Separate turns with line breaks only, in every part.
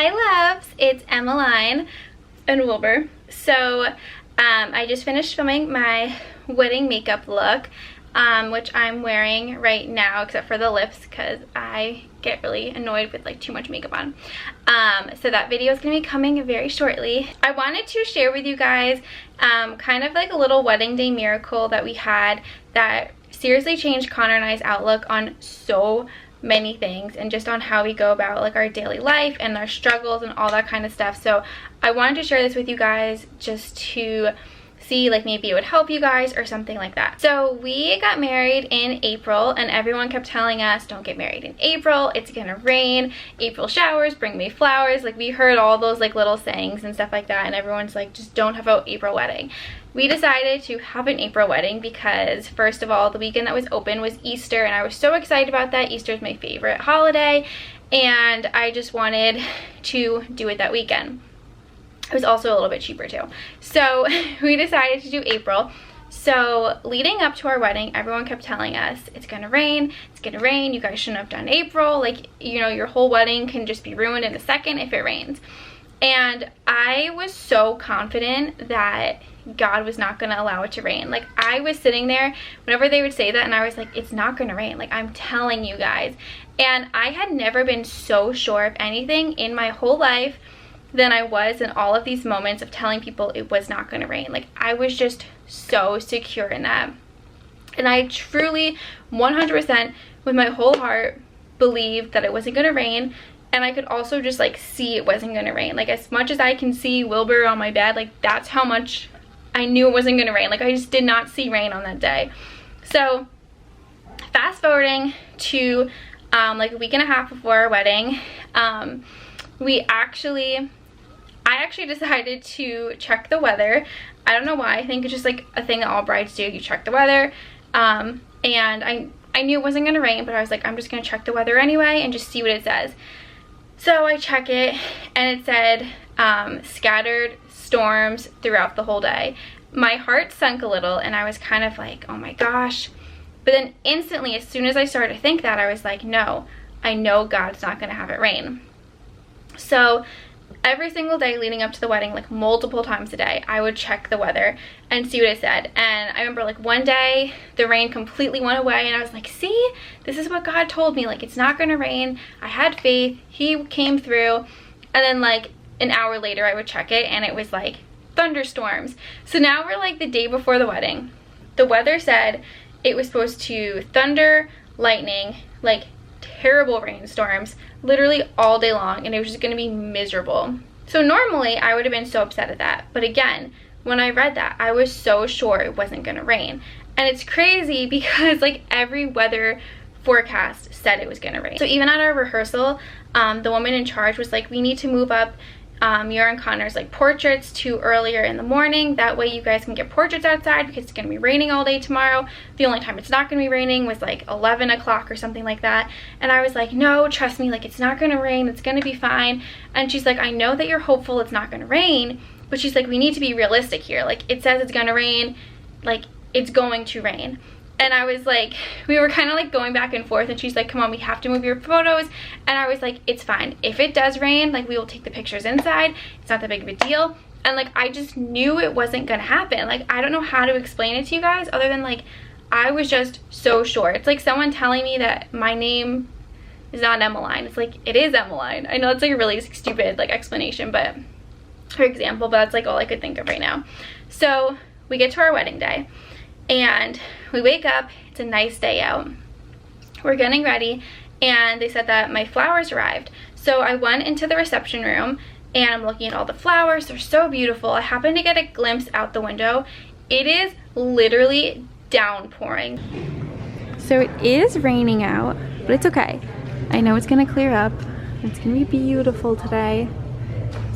Hi loves, it's Emmeline and Wilbur. So I just finished filming my wedding makeup look, which I'm wearing right now except for the lips because I get really annoyed with like too much makeup on. So that video is going to be coming very shortly. I wanted to share with you guys kind of like a little wedding day miracle that we had that seriously changed Connor and I's outlook on so many things and just on how we go about like our daily life and our struggles and all that kind of stuff. So I wanted to share this with you guys just to see like maybe it would help you guys or something like that. So we got married in April and everyone kept telling us don't get married in April, it's gonna rain, April showers, bring me flowers. Like we heard all those like little sayings and stuff like that, and everyone's like just don't have an April wedding. We decided to have an April wedding because first of all the weekend that was open was Easter and I was so excited about that. Easter is my favorite holiday and I just wanted to do it that weekend. It was also a little bit cheaper too. So we decided to do April. So leading up to our wedding, everyone kept telling us it's gonna rain, you guys shouldn't have done April, like, you know, your whole wedding can just be ruined in a second if it rains. And I was so confident that God was not gonna allow it to rain. Like I was sitting there whenever they would say that and I was like, it's not gonna rain, like I'm telling you guys. And I had never been so sure of anything in my whole life than I was in all of these moments of telling people it was not going to rain. Like I was just so secure in that. And I truly 100% with my whole heart believed that it wasn't going to rain. And I could also just like see it wasn't going to rain. Like as much as I can see Wilbur on my bed, like that's how much I knew it wasn't going to rain. Like I just did not see rain on that day. So fast forwarding to like a week and a half before our wedding, I actually decided to check the weather. I don't know why. I think it's just like a thing that all brides do. You check the weather. And I knew it wasn't going to rain, but I was like, I'm just going to check the weather anyway and just see what it says. So I check it and it said scattered storms throughout the whole day. My heart sunk a little and I was kind of like, oh my gosh. But then instantly, as soon as I started to think that, I was like, no, I know God's not going to have it rain. So every single day leading up to the wedding, like multiple times a day, I would check the weather and see what it said. And I remember like one day the rain completely went away and I was like, see, this is what God told me, like it's not gonna rain. I had faith, he came through. And then like an hour later I would check it and it was like thunderstorms. So now we're like the day before the wedding. The weather said it was supposed to thunder, lightning, like terrible rainstorms literally all day long, and it was just gonna be miserable. So normally I would have been so upset at that, but again, when I read that, I was so sure it wasn't gonna rain. And it's crazy because like every weather forecast said it was gonna rain. So even at our rehearsal, the woman in charge was like, we need to move up your and Connor's like portraits to earlier in the morning. That way you guys can get portraits outside because it's gonna be raining all day tomorrow. The only time it's not gonna be raining was like 11 o'clock or something like that. And I was like, no, trust me, like it's not gonna rain, it's gonna be fine. And she's like, I know that you're hopeful it's not gonna rain, but she's like, we need to be realistic here. Like it says it's gonna rain, like it's going to rain. And I was like, we were kind of like going back and forth and she's like, come on, we have to move your photos. And I was like, it's fine. If it does rain, like we will take the pictures inside. It's not that big of a deal. And like, I just knew it wasn't gonna happen. Like, I don't know how to explain it to you guys other than like, I was just so sure. It's like someone telling me that my name is not Emmeline. It's like, it is Emmeline. I know it's like a really stupid like explanation, but for example, but that's like all I could think of right now. So we get to our wedding day. And we wake up, it's a nice day out. We're getting ready and they said that my flowers arrived. So I went into the reception room and I'm looking at all the flowers. They're so beautiful. I happened to get a glimpse out the window. It is literally downpouring. So it is raining out, but it's okay. I know it's gonna clear up. It's gonna be beautiful today.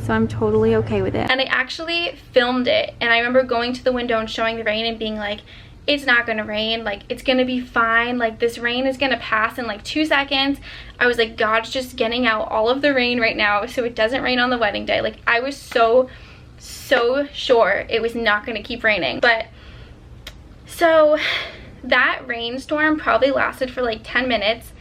So I'm totally okay with it. And I actually filmed it and I remember going to the window and showing the rain and being like, it's not gonna rain, like it's gonna be fine, like this rain is gonna pass in like 2 seconds. I was like, God's just getting out all of the rain right now so it doesn't rain on the wedding day. Like I was so sure it was not gonna keep raining. But so that rainstorm probably lasted for like 10 minutes.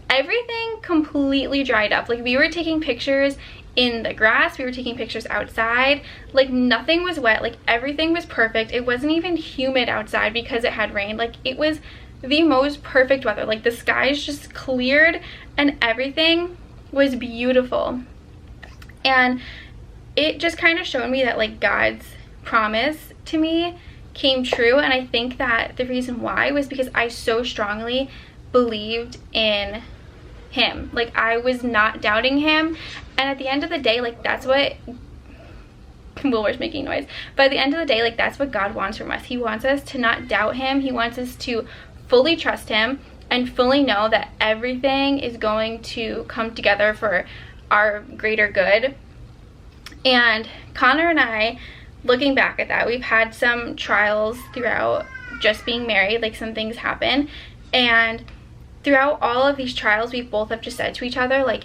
Everything completely dried up. Like we were taking pictures in the grass. We were taking pictures outside. Like nothing was wet. Like everything was perfect. It wasn't even humid outside because it had rained. Like it was the most perfect weather. Like the skies just cleared and everything was beautiful. And it just kind of showed me that like God's promise to me came true. And I think that the reason why was because I so strongly believed in him. Like I was not doubting him. And at the end of the day, like that's what Wilbur's making noise, but at the end of the day, like that's what God wants from us. He wants us to not doubt him. He wants us to fully trust him and fully know that everything is going to come together for our greater good. And Connor and I, looking back at that, we've had some trials throughout just being married. Like some things happen, and throughout all of these trials, we both have just said to each other, like,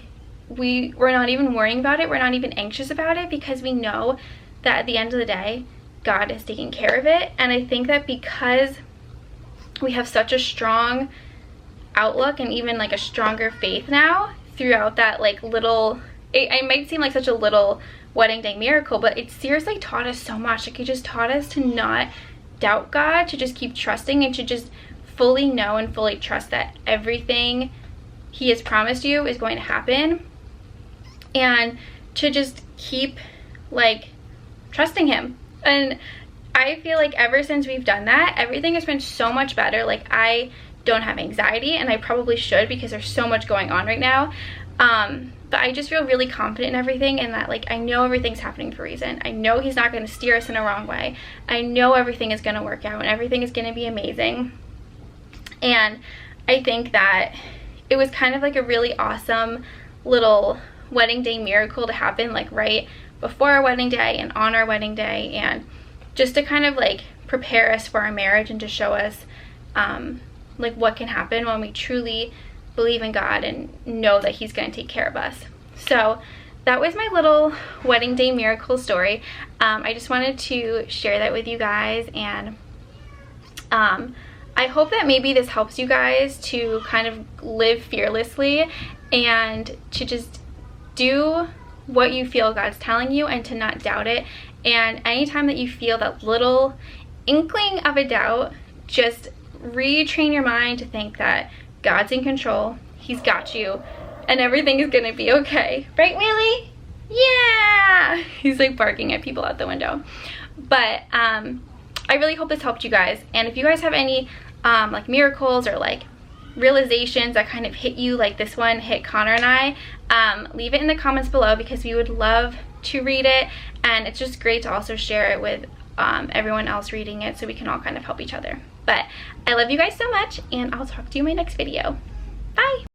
we're not even worrying about it. We're not even anxious about it because we know that at the end of the day, God is taking care of it. And I think that because we have such a strong outlook and even like a stronger faith now throughout that like little, it might seem like such a little wedding day miracle, but it seriously taught us so much. Like it just taught us to not doubt God, to just keep trusting and to just fully know and fully trust that everything he has promised you is going to happen, and to just keep like trusting him. And I feel like ever since we've done that, everything has been so much better. Like I don't have anxiety, and I probably should because there's so much going on right now, but I just feel really confident in everything, and that like I know everything's happening for a reason. I know he's not going to steer us in a wrong way. I know everything is going to work out and everything is going to be amazing. And I think that it was kind of like a really awesome little wedding day miracle to happen like right before our wedding day and on our wedding day, and just to kind of like prepare us for our marriage and to show us like what can happen when we truly believe in God and know that he's going to take care of us. So that was my little wedding day miracle story. I just wanted to share that with you guys, and I hope that maybe this helps you guys to kind of live fearlessly and to just do what you feel God's telling you and to not doubt it. And anytime that you feel that little inkling of a doubt, just retrain your mind to think that God's in control, he's got you, and everything is gonna be okay. Right, Willie? Yeah! He's like barking at people out the window. But I really hope this helped you guys. And if you guys have any like miracles or like realizations that kind of hit you like this one hit Connor and I, leave it in the comments below because we would love to read it. And it's just great to also share it with everyone else reading it so we can all kind of help each other. But I love you guys so much, and I'll talk to you in my next video. Bye!